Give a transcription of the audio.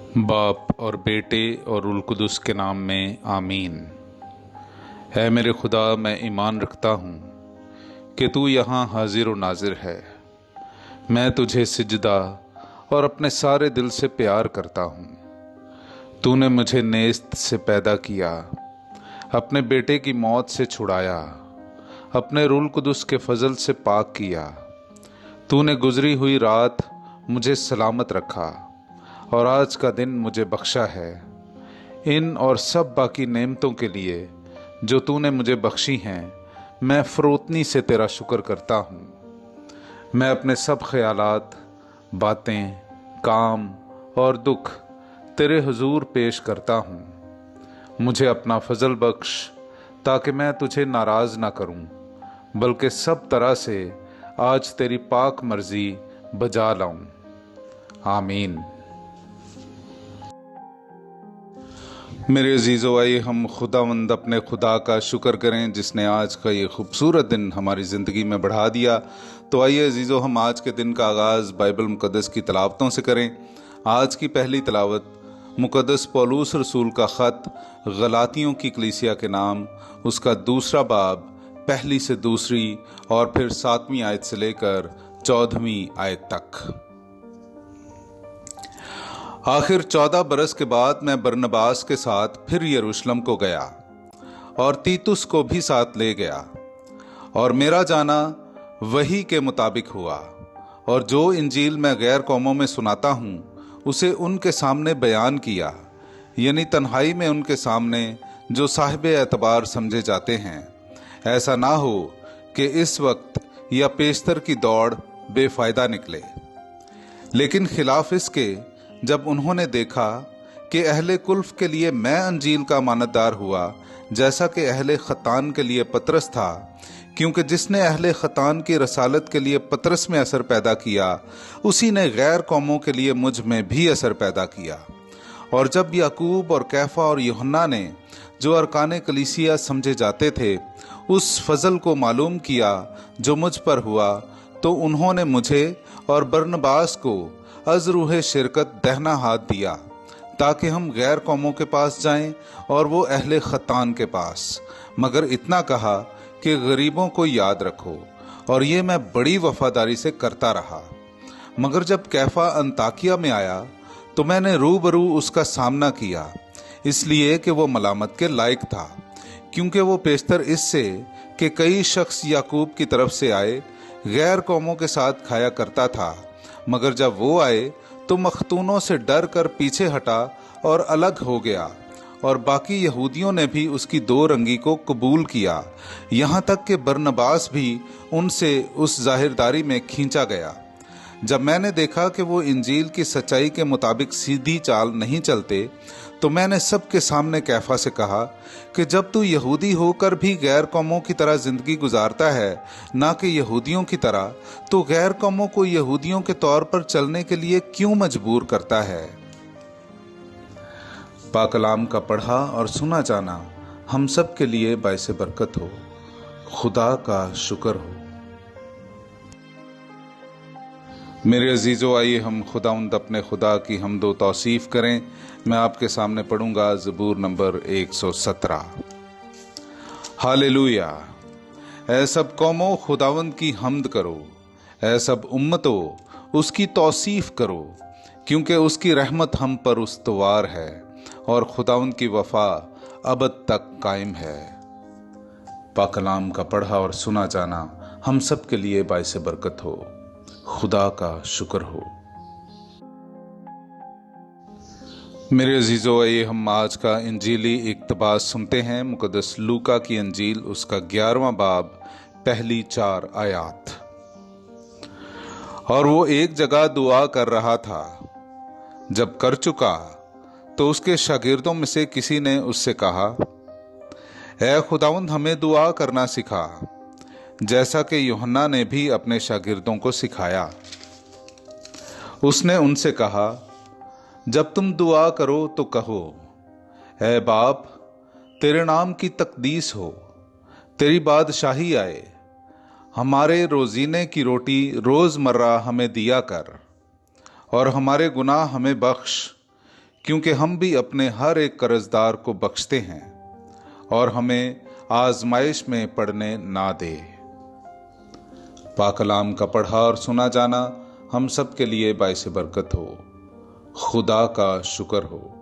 बाप और बेटे और रुल कुदस के नाम में आमीन। है मेरे खुदा, मैं ईमान रखता हूँ कि तू यहाँ हाजिर व नाजिर है। मैं तुझे सिजदा और अपने सारे दिल से प्यार करता हूँ। तूने मुझे नेस्त से पैदा किया, अपने बेटे की मौत से छुड़ाया, अपने रुल कुदस के फजल से पाक किया। तूने गुजरी हुई रात मुझे सलामत रखा और आज का दिन मुझे बख्शा है। इन और सब बाकी नेमतों के लिए जो तूने मुझे बख्शी हैं, मैं फ़रोतनी से तेरा शुक्र करता हूँ। मैं अपने सब ख्यालात, बातें, काम और दुख तेरे हुजूर पेश करता हूँ। मुझे अपना फजल बख्श ताकि मैं तुझे नाराज़ ना करूँ, बल्कि सब तरह से आज तेरी पाक मर्जी बजा लाऊं। आमीन। मेरे अजीज़ो, आइए हम खुदावंद अपने खुदा का शुक्र करें जिसने आज का ये खूबसूरत दिन हमारी ज़िंदगी में बढ़ा दिया। तो आइए अजीज़ो, हम आज के दिन का आगाज़ बाइबल मुक़द्दस की तलावतों से करें। आज की पहली तलावत मुक़द्दस पौलुस रसूल का ख़त गलातियों की कलीसिया के नाम, उसका दूसरा बाब, पहली से दूसरी और फिर 7वीं आयत से लेकर 14वीं आयत तक। आखिर 14 बरस के बाद मैं बरनबास के साथ फिर यरूशलेम को गया और तीतुस को भी साथ ले गया, और मेरा जाना वही के मुताबिक हुआ। और जो इंजील मैं गैर कौमों में सुनाता हूँ उसे उनके सामने बयान किया, यानी तन्हाई में उनके सामने, जो साहिब एतबार समझे जाते हैं। ऐसा ना हो कि इस वक्त या पेशतर की दौड़ बेफायदा निकले। लेकिन खिलाफ इसके, जब उन्होंने देखा कि अहले कुल्फ के लिए मैं अंजील का मानतदार हुआ, जैसा कि अहले खतान के लिए पतरस था, क्योंकि जिसने अहले खतान की रसालत के लिए पतरस में असर पैदा किया, उसी ने गैर कौमों के लिए मुझ में भी असर पैदा किया। और जब याकूब और कैफा और यूहन्ना ने, जो अरकाने कलीसिया समझे जाते थे, उस फजल को मालूम किया जो मुझ पर हुआ, तो उन्होंने मुझे और बरनबास को अज़रूह शिरकत दहना हाथ दिया, ताकि हम गैर कौमों के पास जाएं और वो अहले खतान के पास। मगर इतना कहा कि गरीबों को याद रखो, और ये मैं बड़ी वफादारी से करता रहा। मगर जब कैफा अंताकिया में आया तो मैंने रूबरू उसका सामना किया, इसलिए कि वो मलामत के लायक था, क्योंकि वो पेशतर इससे कि कई शख्स याकूब की तरफ से आए, गैर कौमों के साथ खाया करता था। मगर जब वो आए तो मखतूनों से डर कर पीछे हटा और अलग हो गया, और बाकी यहूदियों ने भी उसकी दो रंगी को कबूल किया, यहाँ तक कि बरनबास भी उनसे उस जाहिरदारी में खींचा गया। जब मैंने देखा कि वो इंजील की सच्चाई के मुताबिक सीधी चाल नहीं चलते, तो मैंने सबके सामने कैफा से कहा कि जब तू यहूदी होकर भी गैर कौमों की तरह जिंदगी गुजारता है, ना कि यहूदियों की तरह, तो गैर कौमों को यहूदियों के तौर पर चलने के लिए क्यों मजबूर करता है। पाकलाम का पढ़ा और सुना जाना हम सब के लिए बाइसे बरकत हो। खुदा का शुक्र हो। मेरे अजीज़ों, आइए हम खुदाउंद अपने खुदा की हमदो तौसीफ करें। मैं आपके सामने पढ़ूंगा ज़बूर नंबर 117। हालेलुया। ऐ सब कौमों खुदावंद की हमद करो, ऐ सब उम्मतों उसकी तौसीफ करो, क्योंकि उसकी रहमत हम पर उस्तवार है और खुदावंद की वफा अबद तक कायम है। पाकलाम का पढ़ा और सुना जाना हम सब के लिए बाइसे बरकत हो। खुदा का शुक्र हो। मेरे अजीज़ों, आइए हम आज का इंजीली इक्तबास सुनते हैं। मुक़द्दस लूका की अंजील, उसका 11वां बाब, पहली 4 आयात। और वो एक जगह दुआ कर रहा था। जब कर चुका तो उसके शागिर्दों में से किसी ने उससे कहा, ऐ खुदावंद, हमें दुआ करना सिखा, जैसा कि यूहन्ना ने भी अपने शागिर्दों को सिखाया। उसने उनसे कहा, जब तुम दुआ करो तो कहो, ऐ बाप, तेरे नाम की तकदीस हो, तेरी बादशाही आए, हमारे रोजीने की रोटी रोज़मर्रा हमें दिया कर, और हमारे गुनाह हमें बख्श, क्योंकि हम भी अपने हर एक कर्जदार को बख्शते हैं और हमें आजमाइश में पड़ने ना दे। पाकलाम का पढ़ा और सुना जाना हम सब के लिए बाइस बरकत हो। खुदा का शुक्र हो।